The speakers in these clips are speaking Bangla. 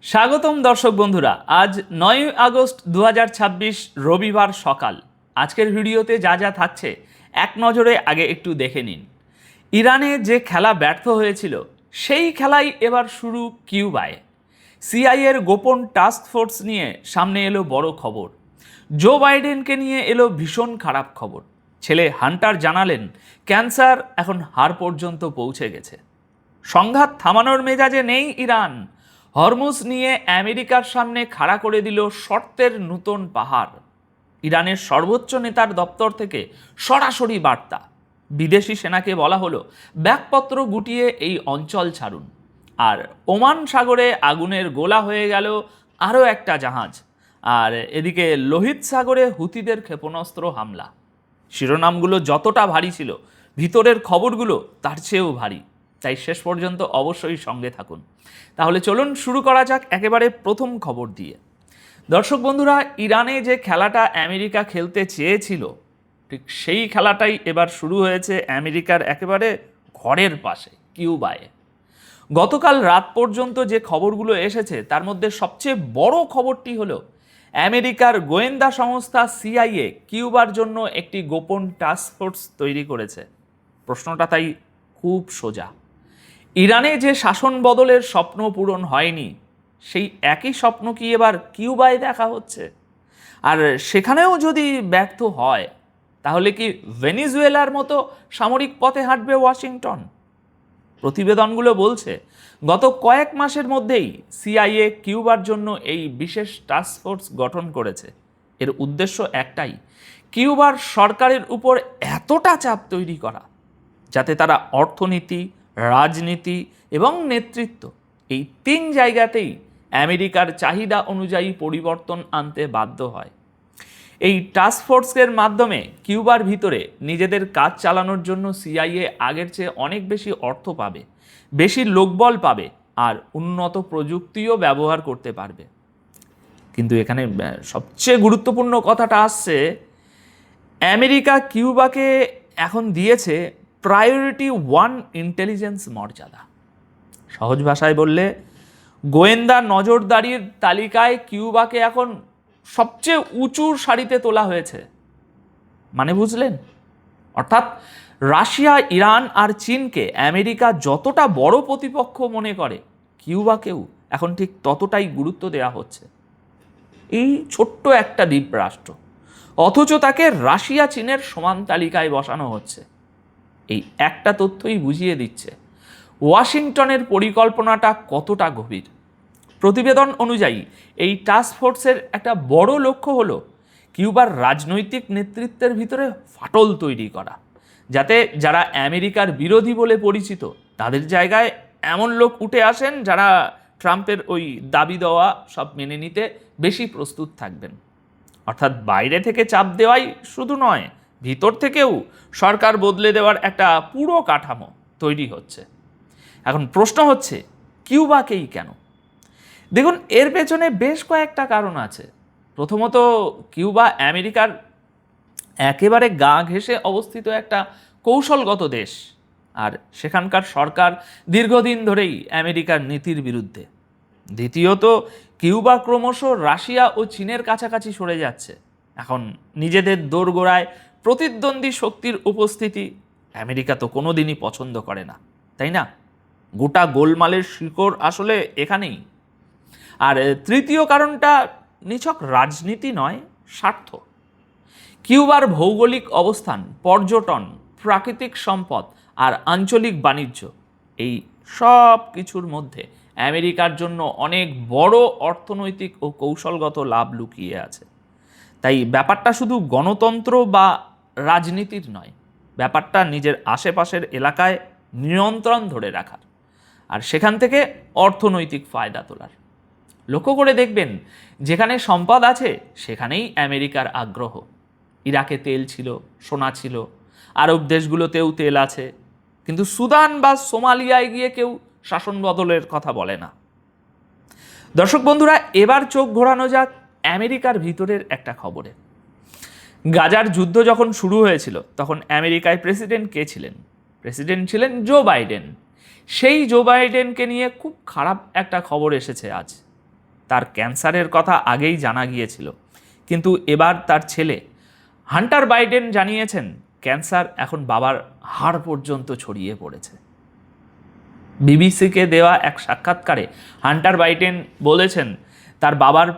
স্বাগতম দর্শক বন্ধুরা। আজ 9 আগস্ট 2026 রবিবার সকাল। আজকের ভিডিওতে যা যা থাকছে এক নজরে আগে একটু দেখে নিন। ইরানে যে খেলা ব্যর্থ হয়েছিল সেই খেলাই এবার শুরু কিউবায়। সিআইএর গোপন টাস্ক ফোর্স নিয়ে সামনে এলো বড় খবর। জো বাইডেনকে নিয়ে এলো ভীষণ খারাপ খবর। ছেলে হান্টার জানালেন ক্যান্সার এখন হাড় পর্যন্ত পৌঁছে গেছে। সংঘাত থামানোর মেজাজে নেই ইরান। হরমুজ নিয়ে আমেরিকার সামনে খাড়া করে দিল শর্তের নতুন পাহাড়। ইরানের সর্বোচ্চ নেতার দপ্তর থেকে সরাসরি বার্তা। বিদেশি সেনাকে বলা হলো ব্যাগপত্র গুটিয়ে এই অঞ্চল ছাড়ুন। আর ওমান সাগরে আগুনের গোলা হয়ে গেল আরও একটা জাহাজ। আর এদিকে লোহিত সাগরে হুতিদের ক্ষেপণাস্ত্র হামলা। শিরোনামগুলো যতটা ভারী ছিল, ভিতরের খবরগুলো তার চেয়েও ভারী। তাই শেষ পর্যন্ত অবশ্যই সঙ্গে থাকুন। তাহলে চলুন শুরু করা যাক একেবারে প্রথম খবর দিয়ে। দর্শক বন্ধুরা, ইরানে যে খেলাটা আমেরিকা খেলতে চেয়েছিল ঠিক সেই খেলাটাই এবার শুরু হয়েছে আমেরিকার একেবারে ঘরের পাশে কিউবায়। গতকাল রাত পর্যন্ত যে খবরগুলো এসেছে তার মধ্যে সবচেয়ে বড় খবরটি হলো আমেরিকার গোয়েন্দা সংস্থা সিআইএ কিউবার জন্য একটি গোপন টাস্ক ফোর্স তৈরি করেছে। প্রশ্নটা তাই খুব সোজা। ইরানে যে শাসন বদলের স্বপ্ন পূরণ হয়নি, সেই একই স্বপ্ন কি এবার কিউবায় দেখা হচ্ছে? আর সেখানেও যদি ব্যর্থ হয়, তাহলে কি ভেনিজুয়েলার মতো সামরিক পথে হাঁটবে ওয়াশিংটন? প্রতিবেদনগুলো বলছে গত কয়েক মাসের মধ্যেই সিআইএ কিউবার জন্য এই বিশেষ টাস্ক ফোর্স গঠন করেছে। এর উদ্দেশ্য একটাই, কিউবার সরকারের উপর এতটা চাপ তৈরি করা যাতে তারা অর্থনীতি, রাজনীতি এবং নেতৃত্ব এই তিন জায়গাতেই আমেরিকার চাহিদা অনুযায়ী পরিবর্তন আনতে বাধ্য হয়। এই টাস্ক ফোর্সের মাধ্যমে কিউবার ভিতরে নিজেদের কাজ চালানোর জন্য সিআইএ আগের চেয়ে অনেক বেশি অর্থ পাবে, বেশি লোকবল পাবে আর উন্নত প্রযুক্তিও ব্যবহার করতে পারবে। কিন্তু এখানে সবচেয়ে গুরুত্বপূর্ণ কথাটা আসছে, আমেরিকা কিউবাকে এখন দিয়েছে প্রায়োরিটি 1 ইন্টেলিজেন্স মর্যাদা। সহজ ভাষায় বললে, গোয়েন্দা নজরদারির তালিকায় কিউবাকে এখন সবচেয়ে উঁচুর সারিতে তোলা হয়েছে। মানে বুঝলেন? অর্থাৎ রাশিয়া, ইরান আর চীনকে আমেরিকা যতটা বড় প্রতিপক্ষ মনে করে, কিউবাকেও এখন ঠিক ততটাই গুরুত্ব দেওয়া হচ্ছে। এই ছোট্ট একটা দ্বীপ রাষ্ট্র, অথচ তাকে রাশিয়া চীনের সমান তালিকায় বসানো হচ্ছে। এই একটা তথ্যই বুঝিয়ে দিচ্ছে ওয়াশিংটনের পরিকল্পনাটা কতটা গভীর। প্রতিবেদন অনুযায়ী এই টাস্ক ফোর্সের একটা বড় লক্ষ্য হলো কিউবার রাজনৈতিক নেতৃত্বের ভিতরে ফাটল তৈরি করা, যাতে যারা আমেরিকার বিরোধী বলে পরিচিত তাদের জায়গায় এমন লোক উঠে আসেন যারা ট্রাম্পের ওই দাবি দেওয়া সব মেনে নিতে বেশি প্রস্তুত থাকবেন। অর্থাৎ বাইরে থেকে চাপ দেওয়াই শুধু নয়, ভিতর থেকেও সরকার বদলে দেওয়ার একটা পুরো কাঠামো তৈরি হচ্ছে। এখন প্রশ্ন হচ্ছে, কিউবাকেই কেন? দেখুন, এর পেছনে বেশ কয়েকটা কারণ আছে। প্রথমত, কিউবা আমেরিকার একেবারে গা ঘেঁষে অবস্থিত একটা কৌশলগত দেশ, আর সেখানকার সরকার দীর্ঘদিন ধরেই আমেরিকার নীতির বিরুদ্ধে। দ্বিতীয়ত, কিউবা ক্রমশ রাশিয়া ও চীনের কাছাকাছি সরে যাচ্ছে। এখন নিজেদের দোরগোড়ায় প্রতিদ্বন্দ্বী শক্তির উপস্থিতি আমেরিকা তো কোনোদিনই পছন্দ করে না, তাই না? গোটা গোলমালের শিকড় আসলে এখানেই। আর তৃতীয় কারণটা নিছক রাজনীতি নয়, স্বার্থ। কিউবার ভৌগোলিক অবস্থান, পর্যটন, প্রাকৃতিক সম্পদ আর আঞ্চলিক বাণিজ্য, এই সব কিছুর মধ্যে আমেরিকার জন্য অনেক বড় অর্থনৈতিক ও কৌশলগত লাভ লুকিয়ে আছে। তাই ব্যাপারটা শুধু গণতন্ত্র বা রাজনীতির নয়, ব্যাপারটা নিজের আশেপাশের এলাকায় নিয়ন্ত্রণ ধরে রাখার আর সেখান থেকে অর্থনৈতিক ফায়দা তোলার। লক্ষ্য করে দেখবেন, যেখানে সম্পদ আছে সেখানেই আমেরিকার আগ্রহ। ইরাকে তেল ছিল, সোনা ছিল, আরব দেশগুলোতেও তেল আছে, কিন্তু সুদান বা সোমালিয়ায় গিয়ে কেউ শাসন বদলের কথা বলে না। দর্শক বন্ধুরা, এবার চোখ ঘোরানো যাক আমেরিকার ভিতরের একটা খবরে। গাজার যুদ্ধ যখন শুরু হয়েছিল তখন আমেরিকায় প্রেসিডেন্ট কে ছিলেন? প্রেসিডেন্ট ছিলেন জো বাইডেন। সেই জো বাইডেনকে নিয়ে খুব খারাপ একটা খবর এসেছে আজ। তার ক্যান্সারের কথা আগেই জানা গিয়েছিল, কিন্তু এবার তার ছেলে হান্টার বাইডেন জানিয়েছেন ক্যান্সার এখন বাবার হাড় পর্যন্ত ছড়িয়ে পড়েছে। বিবিসিকে দেওয়া এক সাক্ষাৎকারে হান্টার বাইডেন বলেছেন তার বাবার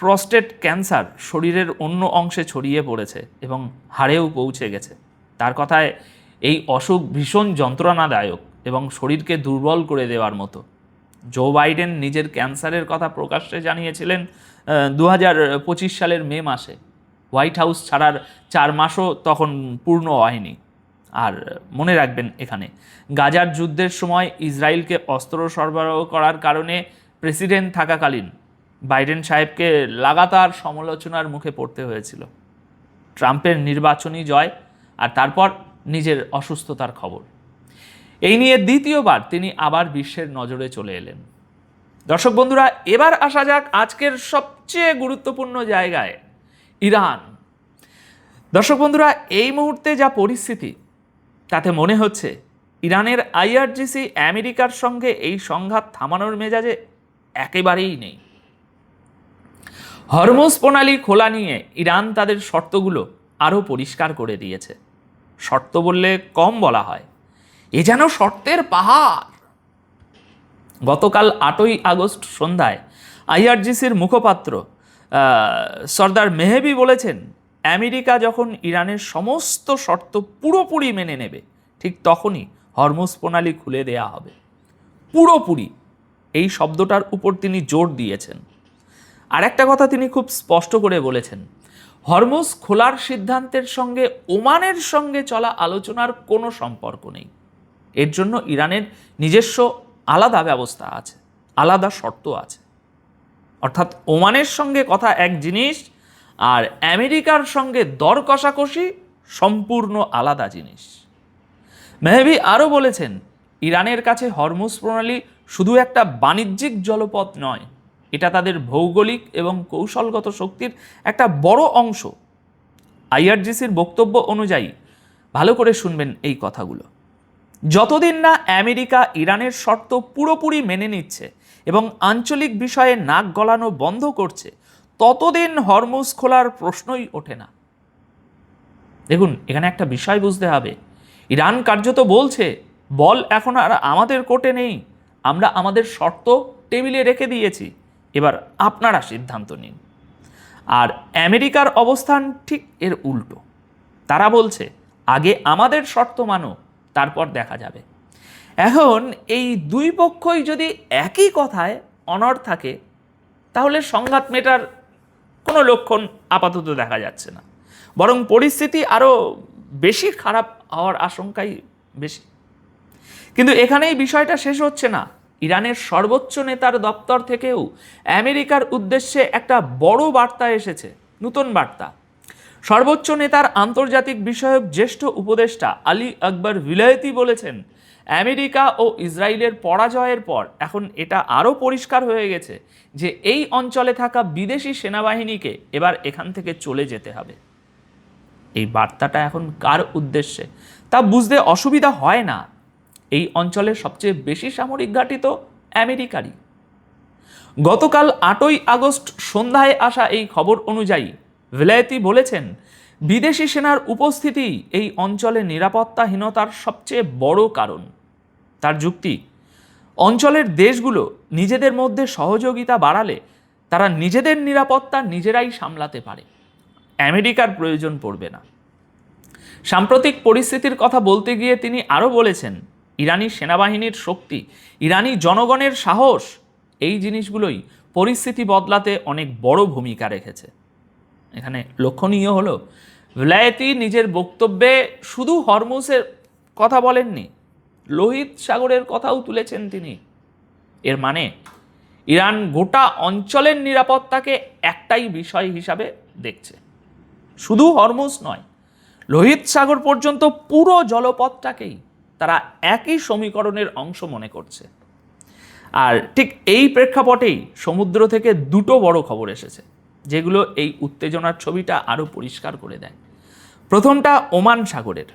প্রস্টেট ক্যান্সার শরীরের অন্য অংশে ছড়িয়ে পড়েছে এবং হাড়েও পৌঁছে গেছে। তার কথায় এই অসুখ ভীষণ যন্ত্রণাদায়ক এবং শরীরকে দুর্বল করে দেওয়ার মতো। জো বাইডেন নিজের ক্যান্সারের কথা প্রকাশ্যে জানিয়েছিলেন 2025 সালের মে মাসে। হোয়াইট হাউস ছাড়ার 4 মাসও তখন পূর্ণ হয়নি। আর মনে রাখবেন, এখানে গাজার যুদ্ধের সময় ইসরায়েলকে অস্ত্র সরবরাহ করার কারণে প্রেসিডেন্ট থাকাকালীন বাইডেন সাহেবকে লাগাতার সমালোচনার মুখে পড়তে হয়েছিল। ট্রাম্পের নির্বাচনী জয় আর তারপর নিজের অসুস্থতার খবর, এই নিয়ে দ্বিতীয়বার তিনি আবার বিশ্বের নজরে চলে এলেন। দর্শক বন্ধুরা, এবার আসা যাক আজকের সবচেয়ে গুরুত্বপূর্ণ জায়গায়, ইরান। দর্শক বন্ধুরা, এই মুহূর্তে যা পরিস্থিতি তাতে মনে হচ্ছে ইরানের আইআরজিসি আমেরিকার সঙ্গে এই সংঘাত থামানোর মেজাজে একেবারেই নেই। হরমুজ প্রণালী খোলা নিয়ে ইরান তাদের শর্তগুলো আরও পরিষ্কার করে দিয়েছে। শর্ত বললে কম বলা হয়, এ যেন শর্তের পাহাড়। গতকাল 8ই আগস্ট সন্ধ্যায় আইআরজিসির মুখপাত্র সর্দার মেহেবি বলেছেন, আমেরিকা যখন ইরানের সমস্ত শর্ত পুরোপুরি মেনে নেবে ঠিক তখনই হরমুজ প্রণালী খুলে দেয়া হবে। পুরোপুরি, এই শব্দটার উপর তিনি জোর দিয়েছেন। আর একটা কথা তিনি খুব স্পষ্ট করে বলেছেন, হরমুজ খোলার সিদ্ধান্তের সঙ্গে ওমানের সঙ্গে চলা আলোচনার কোনো সম্পর্ক নেই। এর জন্য ইরানের নিজস্ব আলাদা ব্যবস্থা আছে, আলাদা শর্ত আছে। অর্থাৎ ওমানের সঙ্গে কথা এক জিনিস, আর আমেরিকার সঙ্গে দর কষাকষি সম্পূর্ণ আলাদা জিনিস। মেহবি আরও বলেছেন, ইরানের কাছে হরমুজ প্রণালী শুধু একটা বাণিজ্যিক জলপথ নয়, এটা তাদের ভৌগোলিক এবং কৌশলগত শক্তির একটা বড় অংশ। আইআরজিসির বক্তব্য অনুযায়ী, ভালো করে শুনবেন এই কথাগুলো, যতদিন না আমেরিকা ইরানের শর্ত পুরোপুরি মেনে নিচ্ছে এবং আঞ্চলিক বিষয়ে নাক গলানো বন্ধ করছে, ততদিন হরমুজ খোলার প্রশ্নই ওঠে না। দেখুন, এখানে একটা বিষয় বুঝতে হবে, ইরান কার্যত বলছে বল এখন আর আমাদের কোর্টে নেই, আমরা আমাদের শর্ত টেবিলে রেখে দিয়েছি, এবার আপনারা সিদ্ধান্ত নিন। আর আমেরিকার অবস্থান ঠিক এর উল্টো, তারা বলছে আগে আমাদের শর্ত মানো, তারপর দেখা যাবে। এখন এই দুই পক্ষই যদি একই কথায় অনড় থাকে, তাহলে সংঘাত মেটার কোনো লক্ষণ আপাতত দেখা যাচ্ছে না, বরং পরিস্থিতি আরও বেশি খারাপ হওয়ার আশঙ্কাই বেশি। কিন্তু এখানেই বিষয়টা শেষ হচ্ছে না। ইরানের সর্বোচ্চ নেতার দপ্তর থেকেও আমেরিকার উদ্দেশ্যে একটা বড় বার্তা এসেছে, নতুন বার্তা। সর্বোচ্চ নেতার আন্তর্জাতিক বিষয়ক জ্যেষ্ঠ উপদেষ্টা আলী আকবর ভিলায়েতি বলেছেন, আমেরিকা ও ইসরায়েলের পরাজয়ের পর এখন এটা আরও পরিষ্কার হয়ে গেছে যে এই অঞ্চলে থাকা বিদেশি সেনাবাহিনীকে এবার এখান থেকে চলে যেতে হবে। এই বার্তাটা এখন কার উদ্দেশ্যে তা বুঝতে অসুবিধা হয় না। এই অঞ্চলের সবচেয়ে বেশি সামরিক ঘাঁটি তো আমেরিকারই। গতকাল 8ই আগস্ট সন্ধ্যায় আসা এই খবর অনুযায়ী ভিলায়েতি বলেছেন, বিদেশি সেনার উপস্থিতি এই অঞ্চলে নিরাপত্তাহীনতার সবচেয়ে বড় কারণ। তার যুক্তি, অঞ্চলের দেশগুলো নিজেদের মধ্যে সহযোগিতা বাড়ালে তারা নিজেদের নিরাপত্তা নিজেরাই সামলাতে পারে, আমেরিকার প্রয়োজন পড়বে না। সাম্প্রতিক পরিস্থিতির কথা বলতে গিয়ে তিনি আরও বলেছেন, ইরানি সেনাবাহিনীর শক্তি, ইরানি জনগণের সাহস, এই জিনিসগুলোই পরিস্থিতি বদলাতে অনেক বড় ভূমিকা রেখেছে। এখানে লক্ষণীয় হলো, ভিলায়েতি নিজের বক্তব্যে শুধু হরমুজের কথা বলেননি, লোহিত সাগরের কথাও তুলেছেন তিনি। এর মানে ইরান গোটা অঞ্চলের নিরাপত্তাকে একটাই বিষয় হিসাবে দেখছে, শুধু হরমুজ নয়, লোহিত সাগর পর্যন্ত পুরো জলপথটাকেই তারা একই সমীকরণের অংশ মনে করছে। আর ঠিক এই প্রেক্ষাপটেই সমুদ্র থেকে দুটো বড় খবর এসেছে, যেগুলো এই উত্তেজনার ছবিটা আরও পরিষ্কার করে দেয়। প্রথমটা ওমান সাগরের,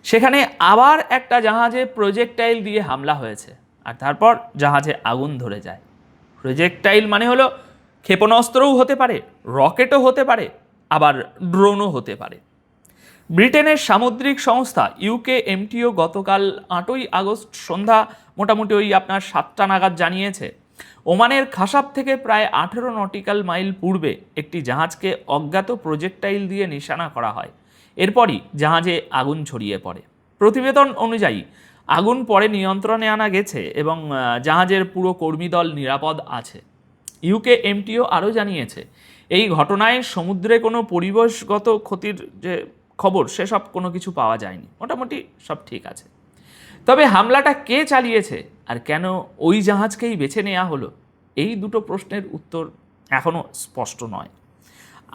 সেখানে আবার একটা জাহাজে প্রজেক্টাইল দিয়ে হামলা হয়েছে আর তারপর জাহাজে আগুন ধরে যায়। প্রজেক্টাইল মানে হলো ক্ষেপণাস্ত্রও হতে পারে, রকেটও হতে পারে, আবার ড্রোনও হতে পারে। ব্রিটেনের সামুদ্রিক সংস্থা UKMTO গতকাল 8ই আগস্ট সন্ধ্যা মোটামুটি ওই আপনার 7টা নাগাদ জানিয়েছে, ওমানের খাসাব থেকে প্রায় 18 নটিক্যাল মাইল পূর্বে একটি জাহাজকে অজ্ঞাত প্রজেক্টাইল দিয়ে নিশানা করা হয়। এরপরই জাহাজে আগুন ছড়িয়ে পড়ে। প্রতিবেদন অনুযায়ী আগুন পরে নিয়ন্ত্রণে আনা গেছে এবং জাহাজের পুরো কর্মীদল নিরাপদ আছে। UKMTO আরও জানিয়েছে, এই ঘটনায় সমুদ্রে কোনো পরিবেশগত ক্ষতির যে খবর সেসব কোনো কিছু পাওয়া যায়নি, মোটামুটি সব ঠিক আছে। তবে হামলাটা কে চালিয়েছে আর কেন ওই জাহাজকেই বেছে নেওয়া হলো, এই দুটো প্রশ্নের উত্তর এখনও স্পষ্ট নয়।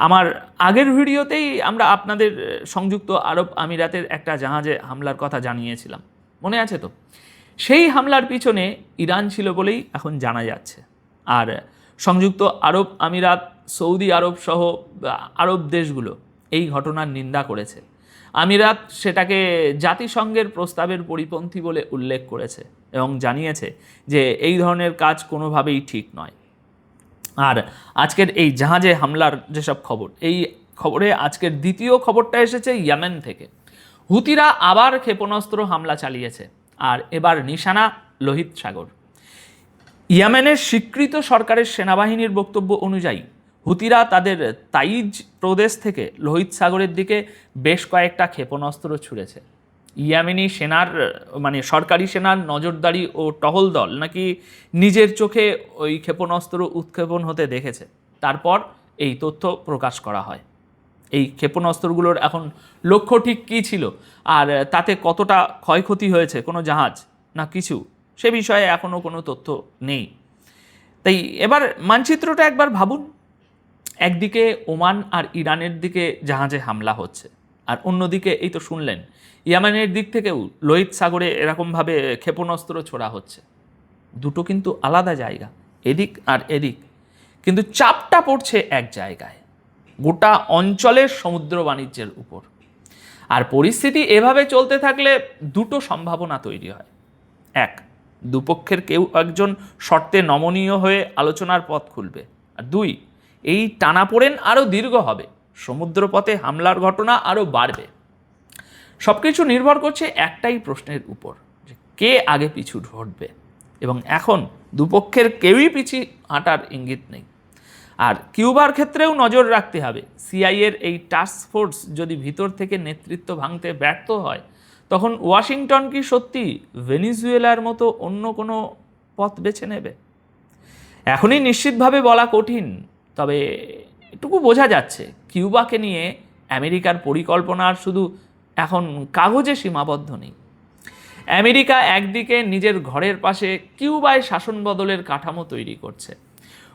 আমার আগের ভিডিওতেই আমরা আপনাদের সংযুক্ত আরব আমিরাতের একটা জাহাজে হামলার কথা জানিয়েছিলাম, মনে আছে তো? সেই হামলার পিছনে ইরান ছিল বলেই এখন জানা যাচ্ছে। আর সংযুক্ত আরব আমিরাত, সৌদি আরব সহ আরব দেশগুলো এই ঘটনার নিন্দা করেছে। আমিরাত সেটাকে জাতিসংঘের প্রস্তাবের পরিপন্থী বলে উল্লেখ করেছে এবং জানিয়েছে যে এই ধরনের কাজ কোনোভাবেই ঠিক নয়। আর আজকের এই জাহাজে হামলার যেসব খবর, এই খবরে আজকের দ্বিতীয় খবরটা এসেছে ইয়েমেন থেকে। হুতিরা আবার ক্ষেপণাস্ত্র হামলা চালিয়েছে, আর এবার নিশানা লোহিত সাগর। ইয়েমেনের স্বীকৃত সরকারের সেনাবাহিনীর বক্তব্য অনুযায়ী হুতিরা তাদের তাইজ প্রদেশ থেকে লোহিত সাগরের দিকে বেশ কয়েকটা ক্ষেপণাস্ত্র ছুড়েছে। ইয়েমেনি সেনার সরকারি সেনার নজরদারি ও টহল দল নাকি নিজের চোখে ওই ক্ষেপণাস্ত্র উৎক্ষেপণ হতে দেখেছে। তারপর এই তথ্য প্রকাশ করা হয়। এই ক্ষেপণাস্ত্রগুলোর এখন লক্ষ্য ঠিক কী ছিল আর তাতে কতটা ক্ষয়ক্ষতি হয়েছে কোনো জাহাজ না কিছু, সে বিষয়ে এখনও কোনো তথ্য নেই। তাই এবার মানচিত্রটা একবার ভাবুন, একদিকে ওমান আর ইরানের দিকে জাহাজে হামলা হচ্ছে, আর অন্যদিকে এই তো শুনলেন ইয়েমেনের দিক থেকেও লোহিত সাগরে এরকমভাবে ক্ষেপণাস্ত্র ছোড়া হচ্ছে। দুটো কিন্তু আলাদা জায়গা, এদিক আর এদিক, কিন্তু চাপটা পড়ছে এক জায়গায়, গোটা অঞ্চলের সমুদ্র বাণিজ্যের উপর। আর পরিস্থিতি এভাবে চলতে থাকলে দুটো সম্ভাবনা তৈরি হয়। এক, দুপক্ষের কেউ একজন শর্তে নমনীয় হয়ে আলোচনার পথ খুলবে। আর দুই, এই টানাপোড়েন আরও দীর্ঘ হবে, সমুদ্রপথে হামলার ঘটনা আরও বাড়বে। সব কিছু নির্ভর করছে একটাই প্রশ্নের উপর, যে কে আগে পিছু হটবে। এবং এখন দুপক্ষের কেউই পিছু হাঁটার ইঙ্গিত নেই। আর কিউবার ক্ষেত্রেও নজর রাখতে হবে। সিআইএর এই টাস্ক ফোর্স যদি ভিতর থেকে নেতৃত্ব ভাঙতে ব্যর্থ হয়, তখন ওয়াশিংটন কি সত্যি ভেনিজুয়েলার মতো অন্য কোনো পথ বেছে নেবে? এখনই নিশ্চিতভাবে বলা কঠিন, তবে এটুকু বোঝা যাচ্ছে কিউবাকে নিয়ে আমেরিকার পরিকল্পনার শুধু এখন কাগজে সীমাবদ্ধ নেই। আমেরিকা একদিকে নিজের ঘরের পাশে কিউবায় শাসন বদলের কাঠামো তৈরি করছে,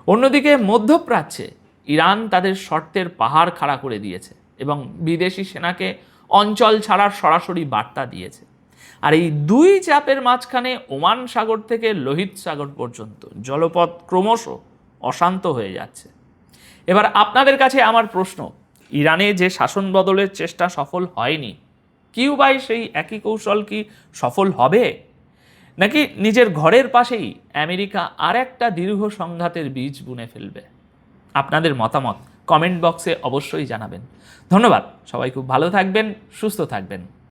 অন্যদিকে মধ্যপ্রাচ্যে ইরান তাদের শর্তের পাহাড় খাড়া করে দিয়েছে এবং বিদেশি সেনাকে অঞ্চল ছাড়ার সরাসরি বার্তা দিয়েছে। আর এই দুই চাপের মাঝখানে ওমান সাগর থেকে লোহিত সাগর পর্যন্ত জলপথ ক্রমশ অশান্ত হয়ে যাচ্ছে। এবার আপনাদের কাছে আমার প্রশ্ন, ইরানে যে শাসন বদলের চেষ্টা সফল হয়নি, কিউবায় সেই একই কৌশল কি সফল হবে, নাকি নিজের ঘরের পাশেই আমেরিকা আর একটা দীর্ঘ সংঘাতের বীজ বুনে ফেলবে? আপনাদের মতামত কমেন্ট বক্সে অবশ্যই জানাবেন। ধন্যবাদ, সবাই খুব ভালো থাকবেন, সুস্থ থাকবেন।